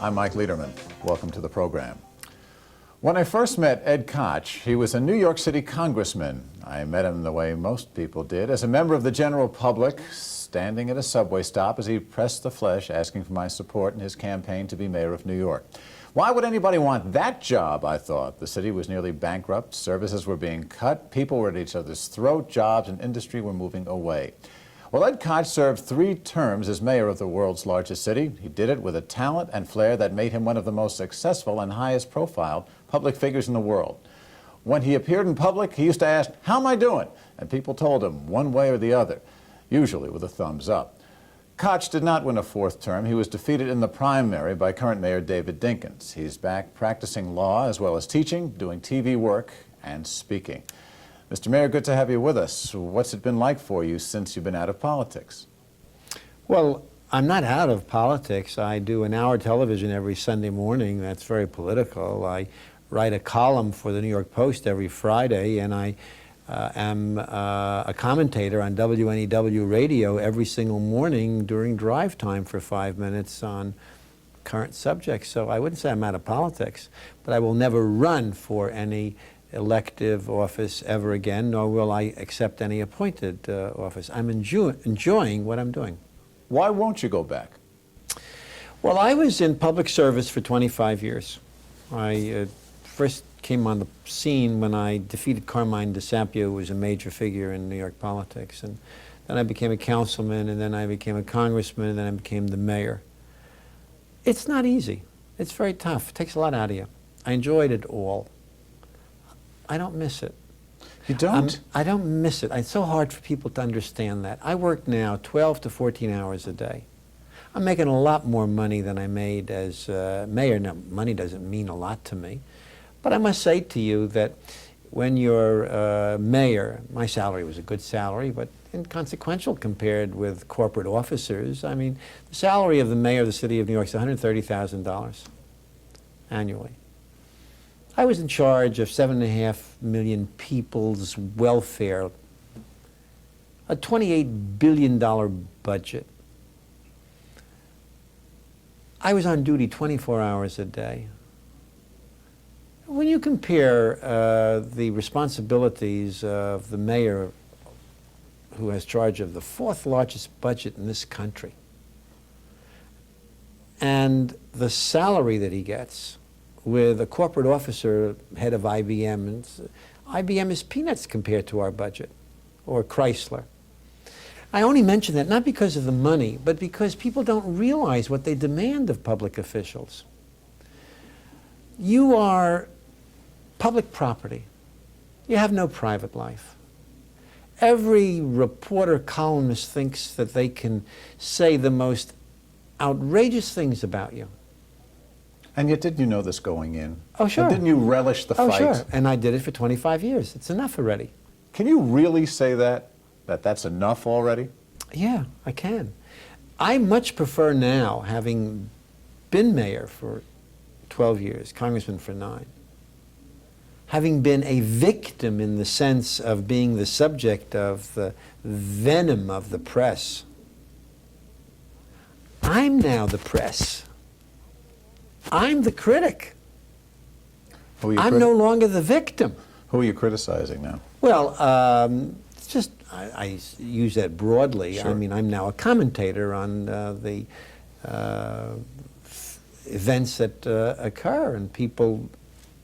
I'm Mike Leiderman. Welcome to the program. When I first met Ed Koch, he was a New York City congressman. I met him the way most people did, as a member of the general public, standing at a subway stop as he pressed the flesh, asking for my support in his campaign to be mayor of New York. Why would anybody want that job, I thought. The city was nearly bankrupt, services were being cut, people were at each other's throat, jobs and industry were moving away. Well, Ed Koch served 3 terms as mayor of the world's largest city. He did it with a talent and flair that made him one of the most successful and highest profile public figures in the world. When he appeared in public, he used to ask, "How am I doing?" And people told him one way or the other, usually with a thumbs up. Koch did not win a 4th term. He was defeated in the primary by current Mayor David Dinkins. He's back practicing law as well as teaching, doing TV work, and speaking. Mr. Mayor, good to have you with us. What's it been like for you since you've been out of politics? Well, I'm not out of politics. I do an hour television every Sunday morning that's very political. I write a column for the New York Post every Friday, and I am a commentator on WNEW radio every single morning during drive time for 5 minutes on current subjects. So I wouldn't say I'm out of politics, but I will never run for any elective office ever again, nor will I accept any appointed office. I'm enjoying what I'm doing. Why won't you go back? Well, I was in public service for 25 years. I first came on the scene when I defeated Carmine DeSapio, who was a major figure in New York politics. And then I became a councilman, and then I became a congressman, and then I became the mayor. It's not easy. It's very tough. It takes a lot out of you. I enjoyed it all. I don't miss it. You don't? I don't miss it. It's so hard for people to understand that. I work now 12 to 14 hours a day. I'm making a lot more money than I made as mayor. Now, money doesn't mean a lot to me. But I must say to you that when you're mayor, my salary was a good salary, but inconsequential compared with corporate officers. I mean, the salary of the mayor of the city of New York is $130,000 annually. I was in charge of 7.5 million people's welfare, a $28 billion budget. I was on duty 24 hours a day. When you compare the responsibilities of the mayor who has charge of the 4th largest budget in this country and the salary that he gets with a corporate officer, head of IBM, and IBM is peanuts compared to our budget, or Chrysler. I only mention that not because of the money, but because people don't realize what they demand of public officials. You are public property. You have no private life. Every reporter, columnist thinks that they can say the most outrageous things about you. And yet, didn't you know this going in? Oh, sure. And didn't you relish the fight? Oh, sure. And I did it for 25 years. It's enough already. Can you really say that that's enough already? Yeah, I can. I much prefer now, having been mayor for 12 years, congressman for 9, having been a victim in the sense of being the subject of the venom of the press. I'm now the press. I'm the critic. I'm no longer the victim. Who are you criticizing now? Well, it's just, I use that broadly. Sure. I mean, I'm now a commentator on the events that occur, and people,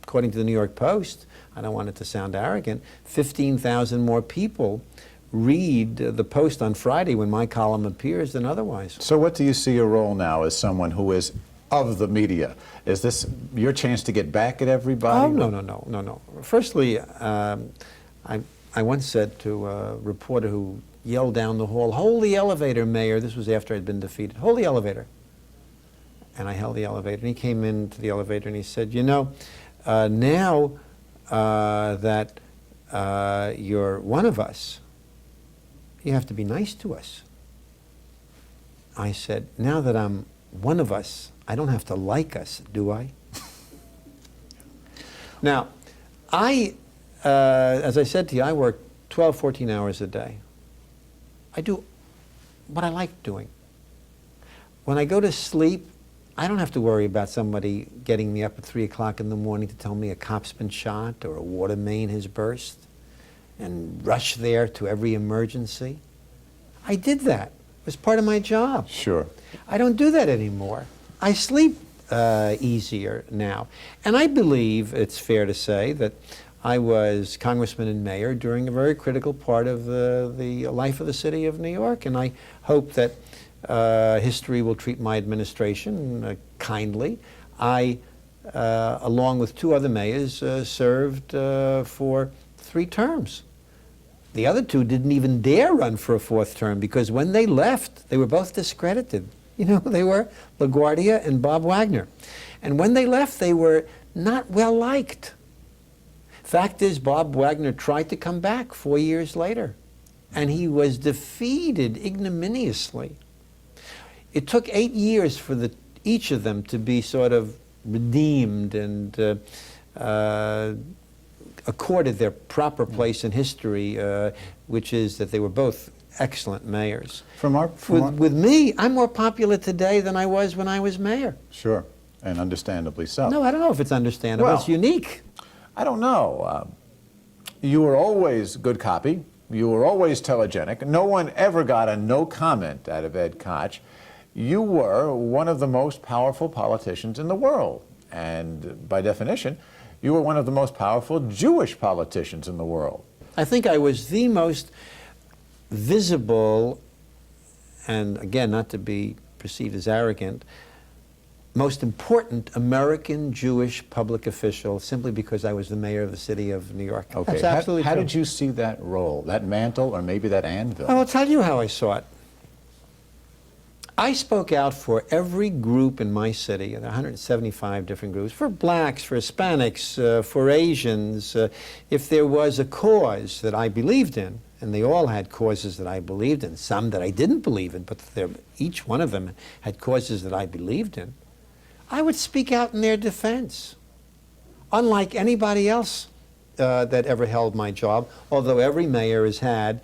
according to the New York Post, I don't want it to sound arrogant, 15,000 more people read the Post on Friday when my column appears than otherwise. So what do you see your role now as someone who is of the media? Is this your chance to get back at everybody? Oh, no. Firstly, I once said to a reporter who yelled down the hall, "Hold the elevator, Mayor." This was after I'd been defeated. "Hold the elevator." And I held the elevator, and he came into the elevator and he said, "You know, now that you're one of us, you have to be nice to us." I said, "Now that I'm one of us, I don't have to like us, do I?" Now, as I said to you, I work 12, 14 hours a day. I do what I like doing. When I go to sleep, I don't have to worry about somebody getting me up at 3 o'clock in the morning to tell me a cop's been shot or a water main has burst and rush there to every emergency. I did that. It was part of my job. Sure. I don't do that anymore. I sleep easier now. And I believe it's fair to say that I was congressman and mayor during a very critical part of the life of the city of New York, and I hope that history will treat my administration kindly. I, along with 2 other mayors, served for 3 terms. The other 2 didn't even dare run for a 4th term because when they left, they were both discredited. You know, they were LaGuardia and Bob Wagner. And when they left, they were not well liked. Fact is, Bob Wagner tried to come back 4 years later, and he was defeated ignominiously. It took 8 years for each of them to be sort of redeemed and accorded their proper place in history, which is that they were both excellent mayors. With me, I'm more popular today than I was when I was mayor. Sure, and understandably so. No, I don't know if it's understandable. Well, it's unique. I don't know. You were always good copy. You were always telegenic. No one ever got a no comment out of Ed Koch. You were one of the most powerful politicians in the world. And by definition, you were one of the most powerful Jewish politicians in the world. I think I was the most visible, and again, not to be perceived as arrogant, most important American Jewish public official simply because I was the mayor of the city of New York. Okay. That's absolutely how true. did you see that role, that mantle, or maybe that anvil? I'll tell you how I saw it. I spoke out for every group in my city, there are 175 different groups, for blacks, for Hispanics, for Asians. If there was a cause that I believed in, and they all had causes that I believed in, some that I didn't believe in, but each one of them had causes that I believed in, I would speak out in their defense, unlike anybody else that ever held my job, although every mayor has had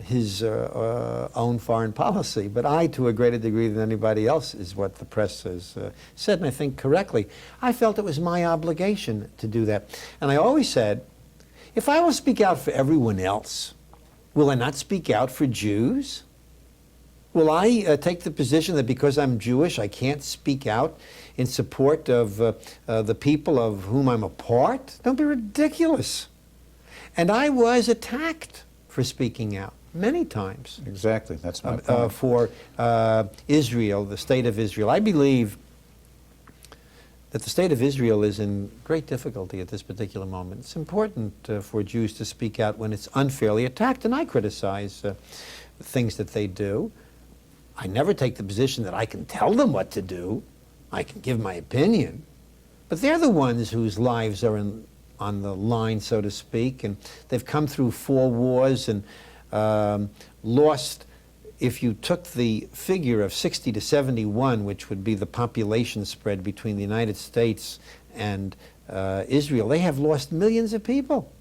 his own foreign policy. But I, to a greater degree than anybody else, is what the press has said, and I think correctly. I felt it was my obligation to do that. And I always said, if I will speak out for everyone else, will I not speak out for Jews? Will I take the position that because I'm Jewish, I can't speak out in support of the people of whom I'm a part? Don't be ridiculous. And I was attacked for speaking out many times. Exactly, that's my point. For Israel, the state of Israel. I believe that the state of Israel is in great difficulty at this particular moment. It's important for Jews to speak out when it's unfairly attacked, and I criticize things that they do. I never take the position that I can tell them what to do. I can give my opinion. But they're the ones whose lives are on the line, so to speak, and they've come through 4 wars and lost, if you took the figure of 60 to 71, which would be the population spread between the United States and Israel, they have lost millions of people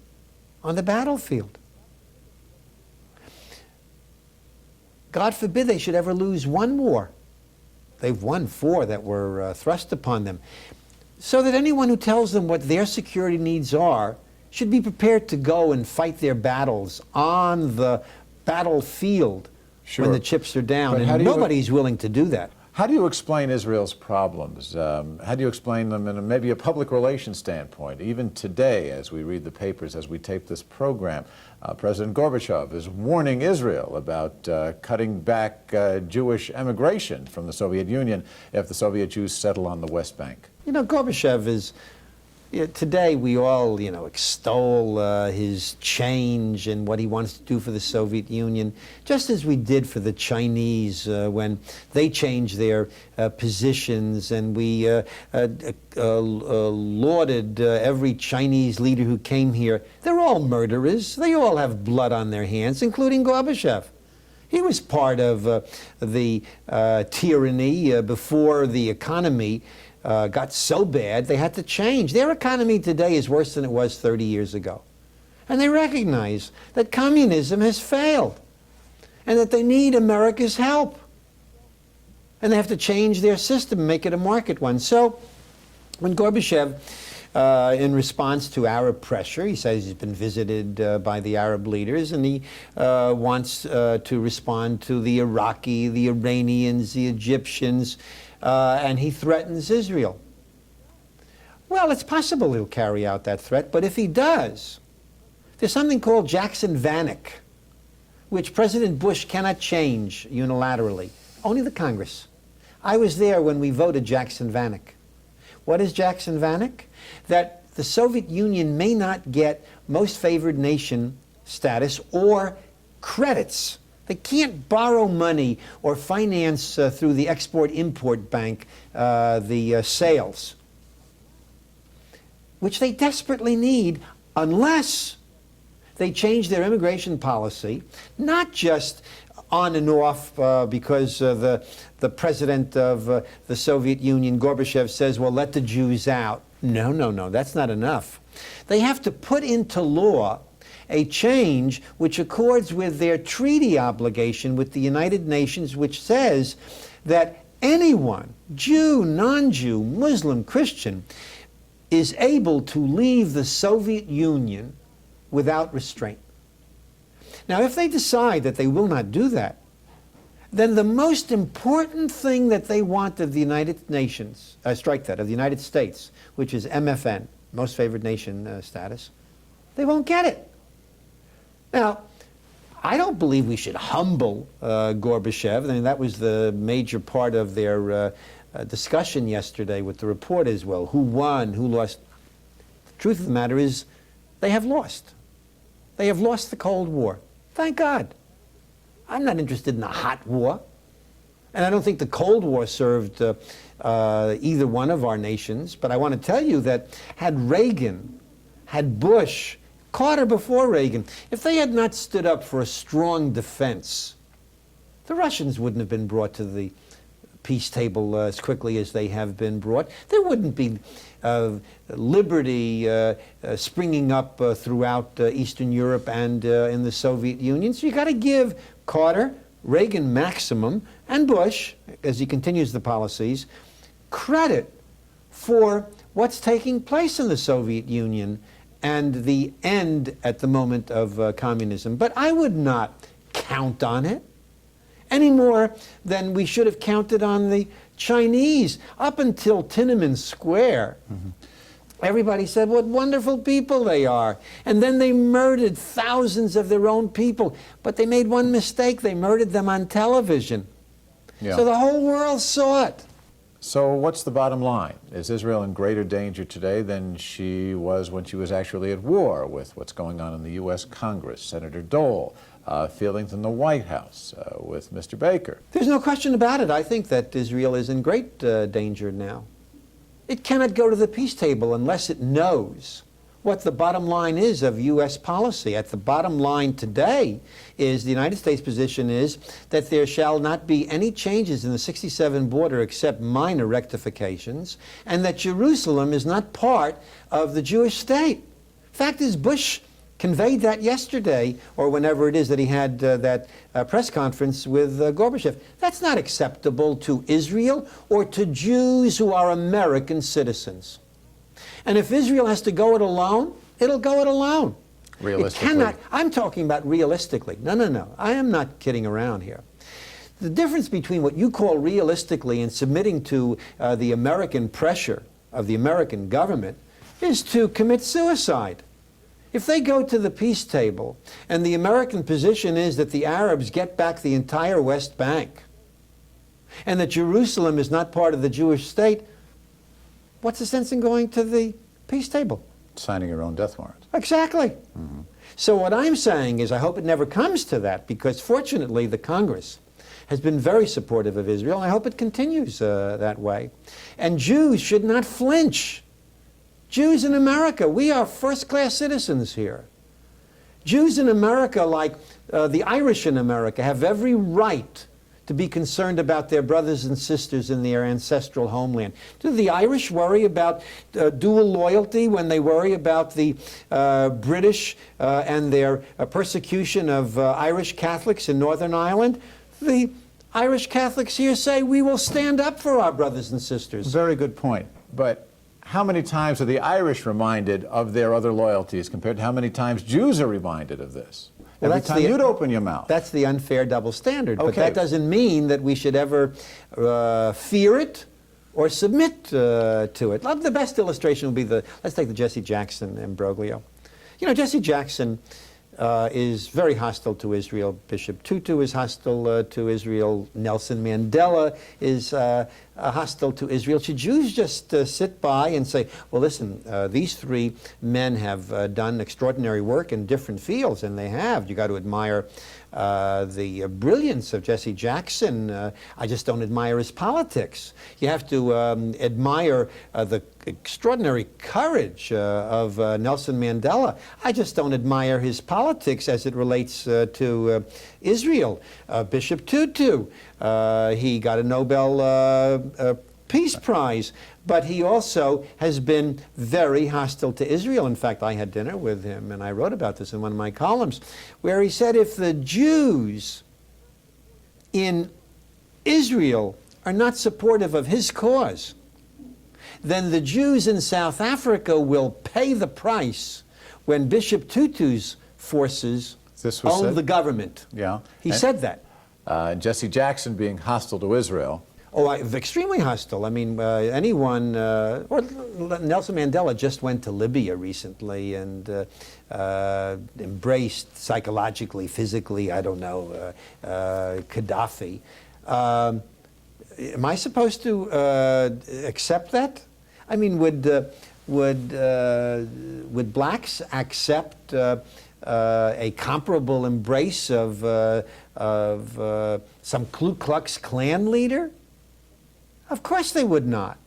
on the battlefield. God forbid they should ever lose 1 war. They've won 4 that were thrust upon them. So that anyone who tells them what their security needs are should be prepared to go and fight their battles on the battlefield when the chips are down. And nobody's willing to do that. How do you explain Israel's problems? How do you explain them in maybe a public relations standpoint? Even today, as we read the papers, as we tape this program, President Gorbachev is warning Israel about cutting back Jewish emigration from the Soviet Union if the Soviet Jews settle on the West Bank. You know, Gorbachev is, today we all, extol his change and what he wants to do for the Soviet Union, just as we did for the Chinese when they changed their positions, and we lauded every Chinese leader who came here. They're all murderers. They all have blood on their hands, including Gorbachev. He was part of the tyranny before the economy got so bad they had to change. Their economy today is worse than it was 30 years ago. And they recognize that communism has failed and that they need America's help. And they have to change their system and make it a market one. So when Gorbachev, in response to Arab pressure, he says he's been visited by the Arab leaders, and he wants to respond to the Iraqi, the Iranians, the Egyptians, and he threatens Israel. Well, it's possible he'll carry out that threat, but if he does, there's something called Jackson-Vanik, which President Bush cannot change unilaterally. Only the Congress. I was there when we voted Jackson-Vanik. What is Jackson-Vanik? That the Soviet Union may not get most favored nation status or credits. They can't borrow money or finance through the Export-Import Bank the sales, which they desperately need unless they change their immigration policy, not just on and off because the president of the Soviet Union, Gorbachev, says, well, let the Jews out. No, no, no, that's not enough. They have to put into law a change which accords with their treaty obligation with the United Nations, which says that anyone, Jew, non-Jew, Muslim, Christian, is able to leave the Soviet Union without restraint. Now, if they decide that they will not do that, then the most important thing that they want of the United Nations, strike that, of the United States, which is MFN, most favored nation status, they won't get it. Now, I don't believe we should humble Gorbachev. I mean, that was the major part of their discussion yesterday with the reporters. Well, who won, who lost? The truth of the matter is they have lost. They have lost the Cold War. Thank God. I'm not interested in a hot war. And I don't think the Cold War served either one of our nations. But I want to tell you that had Reagan, had Bush, Carter before Reagan, if they had not stood up for a strong defense, the Russians wouldn't have been brought to the peace table as quickly as they have been brought. There wouldn't be liberty springing up throughout Eastern Europe and in the Soviet Union. So you got to give Carter, Reagan maximum, and Bush, as he continues the policies, credit for what's taking place in the Soviet Union and the end at the moment of communism. But I would not count on it any more than we should have counted on the Chinese. Up until Tiananmen Square, everybody said what wonderful people they are. And then they murdered thousands of their own people. But they made one mistake. They murdered them on television. Yeah. So the whole world saw it. So what's the bottom line? Is Israel in greater danger today than she was when she was actually at war with what's going on in the U.S. Congress? Senator Dole, feelings in the White House with Mr. Baker. There's no question about it. I think that Israel is in great danger now. It cannot go to the peace table unless it knows what the bottom line is of U.S. policy. At the bottom line today is the United States position is that there shall not be any changes in the 67 border except minor rectifications, and that Jerusalem is not part of the Jewish state. Fact is, Bush conveyed that yesterday, or whenever it is that he had that press conference with Gorbachev. That's not acceptable to Israel or to Jews who are American citizens. And if Israel has to go it alone, it'll go it alone. Realistically? It cannot. I'm talking about realistically. No, no, no. I am not kidding around here. The difference between what you call realistically and submitting to the American pressure of the American government is to commit suicide. If they go to the peace table and the American position is that the Arabs get back the entire West Bank and that Jerusalem is not part of the Jewish state, what's the sense in going to the peace table? Signing your own death warrant. Exactly. So what I'm saying is I hope it never comes to that, because fortunately the Congress has been very supportive of Israel, and I hope it continues that way. And Jews should not flinch. Jews in America, we are first-class citizens here. Jews in America, like the Irish in America, have every right to be concerned about their brothers and sisters in their ancestral homeland. Do the Irish worry about dual loyalty when they worry about the British and their persecution of Irish Catholics in Northern Ireland? The Irish Catholics here say we will stand up for our brothers and sisters. Very good point. But how many times are the Irish reminded of their other loyalties compared to how many times Jews are reminded of this? Well, Every time you'd open your mouth. That's the unfair double standard. But Okay. that doesn't mean that we should ever fear it or submit to it. The best illustration would be let's take the Jesse Jackson imbroglio. You know, Jesse Jackson is very hostile to Israel. Bishop Tutu is hostile to Israel. Nelson Mandela is hostile to Israel. Should Jews just sit by and say, well, listen, these three men have done extraordinary work in different fields, and they have. You got to admire the brilliance of Jesse Jackson. I just don't admire his politics. You have to admire the extraordinary courage of Nelson Mandela. I just don't admire his politics as it relates to Israel. Bishop Tutu, he got a Nobel Peace Prize, but he also has been very hostile to Israel. In fact, I had dinner with him, and I wrote about this in one of my columns, where he said if the Jews in Israel are not supportive of his cause, then the Jews in South Africa will pay the price when Bishop Tutu's forces own the government. Yeah. He said that. Jesse Jackson being hostile to Israel. Oh, extremely hostile. I mean, anyone, or Nelson Mandela just went to Libya recently and embraced psychologically, physically, I don't know, Gaddafi. Am I supposed to accept that? I mean, would blacks accept a comparable embrace of some Ku Klux Klan leader? Of course they would not.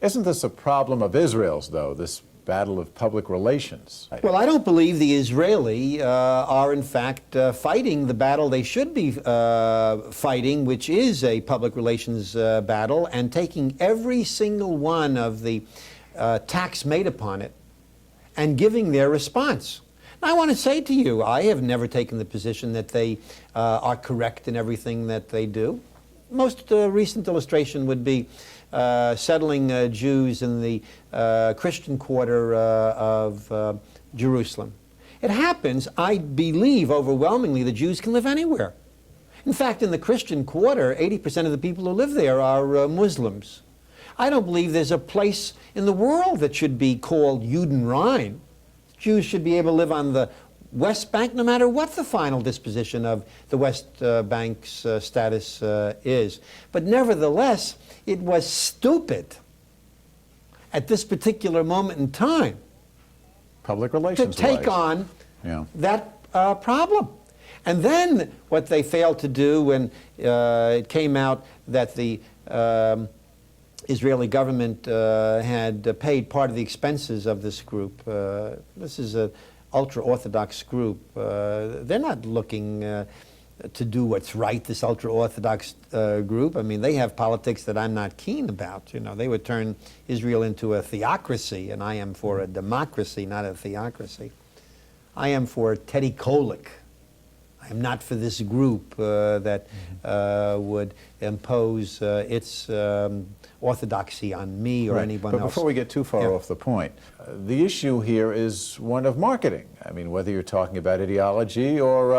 Isn't this a problem of Israel's, though, this battle of public relations? Well, I don't believe the Israeli are, in fact, fighting the battle they should be fighting, which is a public relations battle, and taking every single one of the attacks made upon it and giving their response. Now, I want to say to you, I have never taken the position that they are correct in everything that they do. Most recent illustration would be settling Jews in the Christian quarter of Jerusalem. It happens, I believe, overwhelmingly, the Jews can live anywhere. In fact, in the Christian quarter, 80% of the people who live there are Muslims. I don't believe there's a place in the world that should be called Judenrein. Jews should be able to live on the West Bank, no matter what the final disposition of the West Bank's status is. But nevertheless, it was stupid at this particular moment in time Public relations to take on that problem. And then what they failed to do when it came out that the Israeli government had paid part of the expenses of this group. This is an ultra-Orthodox group. They're not looking to do what's right, this ultra-Orthodox group. I mean, they have politics that I'm not keen about. You know, they would turn Israel into a theocracy, and I am for a democracy, not a theocracy. I am for Teddy Kolich. I am not for this group that would impose its orthodoxy on me or anyone else. But before we get too far off the point, the issue here is one of marketing. I mean, whether you're talking about ideology or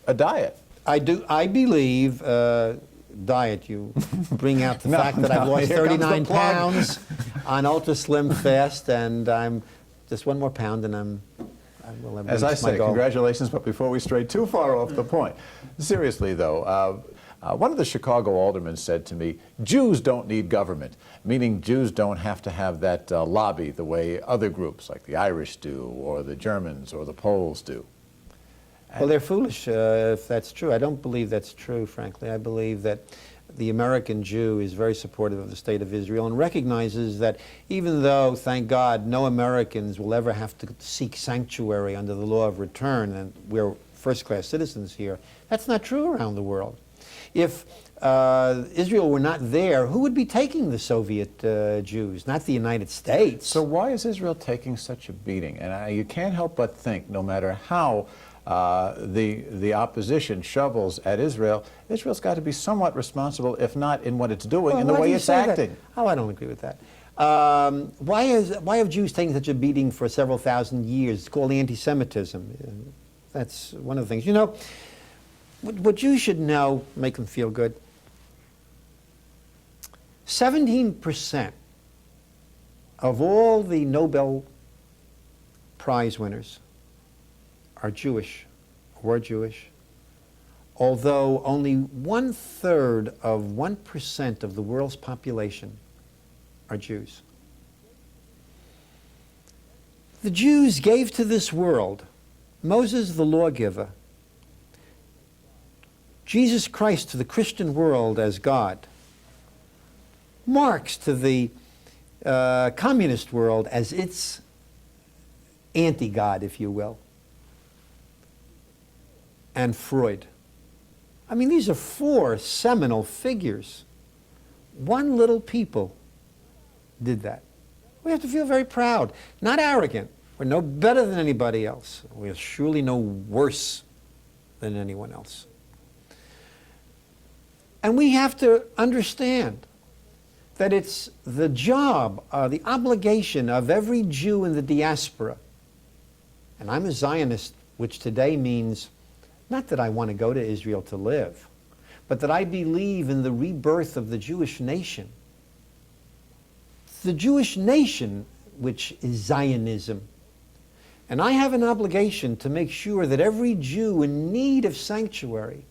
a diet. I believe diet. You bring out the fact that I've lost here comes 39 the plug. pounds on Ultra Slim Fast, and I'm just one more pound, and I will have As I reached my say, goal. congratulations, but before we stray too far off the point, seriously though, one of the Chicago aldermen said to me, Jews don't need government, meaning Jews don't have to have that lobby the way other groups like the Irish do, or the Germans, or the Poles do. Well, they're foolish if that's true. I don't believe that's true, frankly. I believe that the American Jew is very supportive of the state of Israel and recognizes that even though, thank God, no Americans will ever have to seek sanctuary under the law of return, and we're first-class citizens here, that's not true around the world. If Israel were not there, who would be taking the Soviet Jews? Not the United States. So why is Israel taking such a beating? And you can't help but think, no matter how the opposition shovels at Israel, Israel's got to be somewhat responsible, if not in what it's doing, Well, in the why do way you it's say that? acting. Oh, I don't agree with that. Why have Jews taken such a beating for several thousand years? It's called anti-Semitism. That's one of the things. You know, what Jews should know, make them feel good. 17% of all the Nobel Prize winners are Jewish, were Jewish, although only 1/3 of 1% of the world's population are Jews. The Jews gave to this world Moses the lawgiver, Jesus Christ to the Christian world as God, Marx to the communist world as its anti-God, if you will, and Freud. I mean, these are 4 seminal figures. One little people did that. We have to feel very proud, not arrogant. We're no better than anybody else. We are surely no worse than anyone else. And we have to understand that it's the job, the obligation of every Jew in the diaspora. And I'm a Zionist, which today means not that I want to go to Israel to live, but that I believe in the rebirth of the Jewish nation. The Jewish nation, which is Zionism. And I have an obligation to make sure that every Jew in need of sanctuary,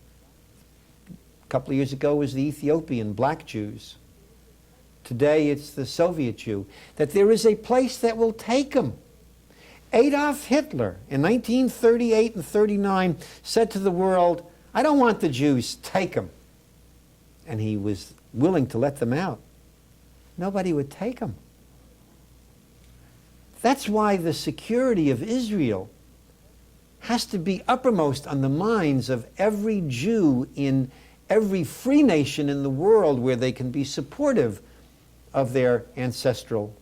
a couple of years ago was the Ethiopian black Jews, today it's the Soviet Jew, that there is a place that will take them. Adolf Hitler in 1938 and 39 said to the world, I don't want the Jews, take them. And he was willing to let them out. Nobody would take them. That's why the security of Israel has to be uppermost on the minds of every Jew in every free nation in the world where they can be supportive of their ancestral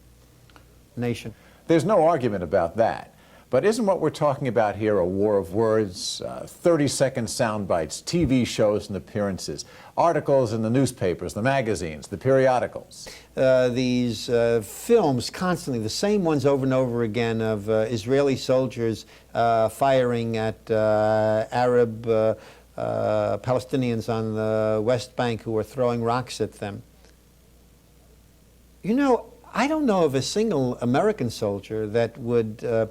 nation. There's no argument about that. But isn't what we're talking about here a war of words, 30-second sound bites, TV shows and appearances, articles in the newspapers, the magazines, the periodicals? These films constantly, the same ones over and over again of Israeli soldiers firing at Arab Palestinians on the West Bank who are throwing rocks at them. You know, I don't know of a single American soldier that would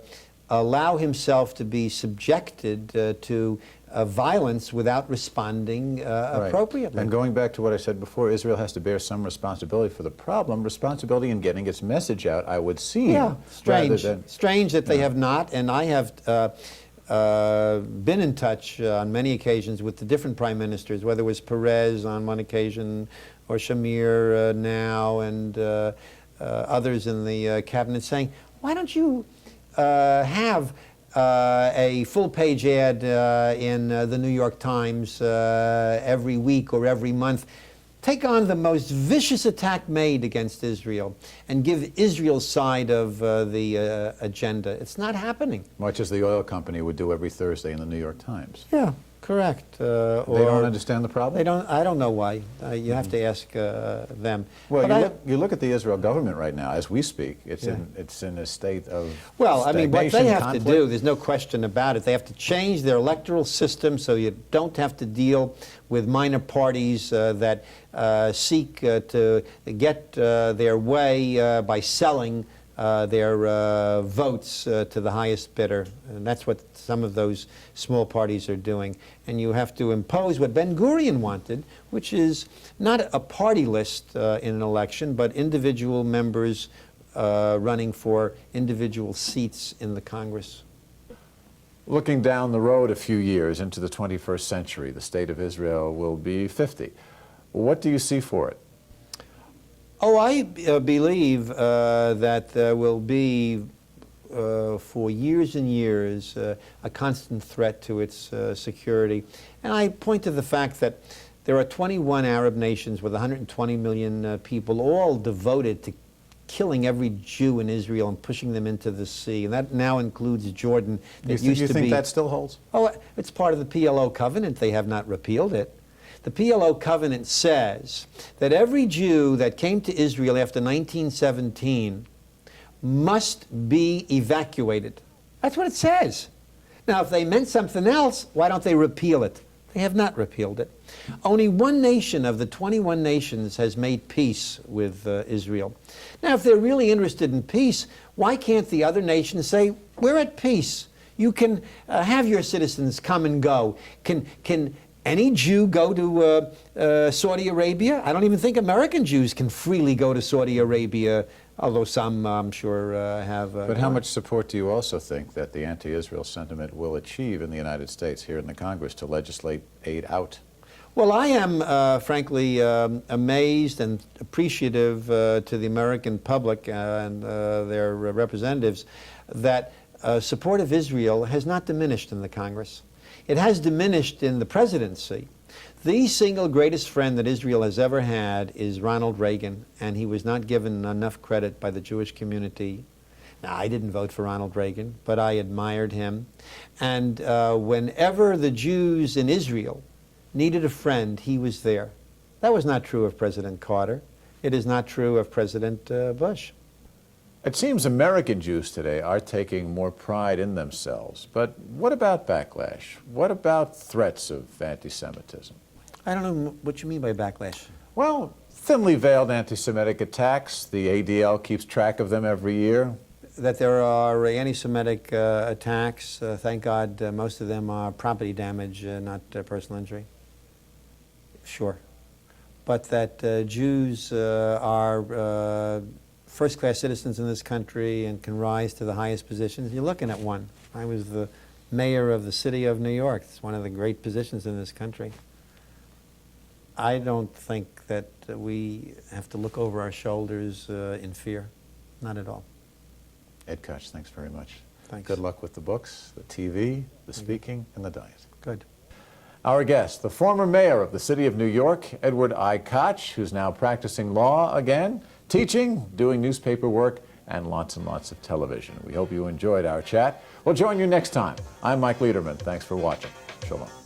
allow himself to be subjected to violence without responding appropriately. And going back to what I said before, Israel has to bear some responsibility for the problem, responsibility in getting its message out, I would see. Yeah, strange. Strange that they have not, and I have been in touch on many occasions with the different prime ministers, whether it was Perez on one occasion or Shamir now, and others in the cabinet saying, why don't you have a full-page ad in the New York Times every week or every month. Take on the most vicious attack made against Israel and give Israel's side of the agenda. It's not happening. Much as the oil company would do every Thursday in the New York Times. Yeah, correct. They don't understand the problem? They don't. I don't know why. You have to ask them. Well, you look at the Israel government right now, as we speak. It's in a state of Well, I mean, what they have conflict. to do, there's no question about it. They have to change their electoral system so you don't have to deal with minor parties that seek to get their way by selling their votes to the highest bidder. And that's what some of those small parties are doing. And you have to impose what Ben-Gurion wanted, which is not a party list in an election, but individual members running for individual seats in the Congress. Looking down the road a few years into the 21st century, the state of Israel will be 50. What do you see for it? Oh, I believe that there will be, for years and years, a constant threat to its security. And I point to the fact that there are 21 Arab nations with 120 million people, all devoted to killing every Jew in Israel and pushing them into the sea, and that now includes Jordan. That used You to think be, that still holds? Oh, it's part of the PLO covenant. They have not repealed it. The PLO covenant says that every Jew that came to Israel after 1917 must be evacuated. That's what it says. Now, if they meant something else, why don't they repeal it? They have not repealed it. Only one nation of the 21 nations has made peace with Israel. Now, if they're really interested in peace, why can't the other nations say, we're at peace? You can have your citizens come and go. Can any Jew go to Saudi Arabia? I don't even think American Jews can freely go to Saudi Arabia, although some, I'm sure, have. But how much support do you also think that the anti-Israel sentiment will achieve in the United States, here in the Congress, to legislate aid out? Well, I am, frankly, amazed and appreciative to the American public and their representatives that support of Israel has not diminished in the Congress. It has diminished in the presidency. The single greatest friend that Israel has ever had is Ronald Reagan, and he was not given enough credit by the Jewish community. Now, I didn't vote for Ronald Reagan, but I admired him. And whenever the Jews in Israel needed a friend, he was there. That was not true of President Carter. It is not true of President Bush. It seems American Jews today are taking more pride in themselves. But what about backlash? What about threats of anti-Semitism? I don't know what you mean by backlash. Well, thinly veiled anti-Semitic attacks. The ADL keeps track of them every year. That there are anti-Semitic attacks, thank God most of them are property damage, not personal injury. Sure. But that Jews are first-class citizens in this country and can rise to the highest positions. You're looking at one. I was the mayor of the city of New York. It's one of the great positions in this country. I don't think that we have to look over our shoulders in fear. Not at all. Ed Koch, thanks very much. Thanks. Good luck with the books, the TV, the speaking, and the diet. Good. Our guest, the former mayor of the city of New York, Edward I. Koch, who's now practicing law again, teaching, doing newspaper work, and lots of television. We hope you enjoyed our chat. We'll join you next time. I'm Mike Leiderman. Thanks for watching. Shalom.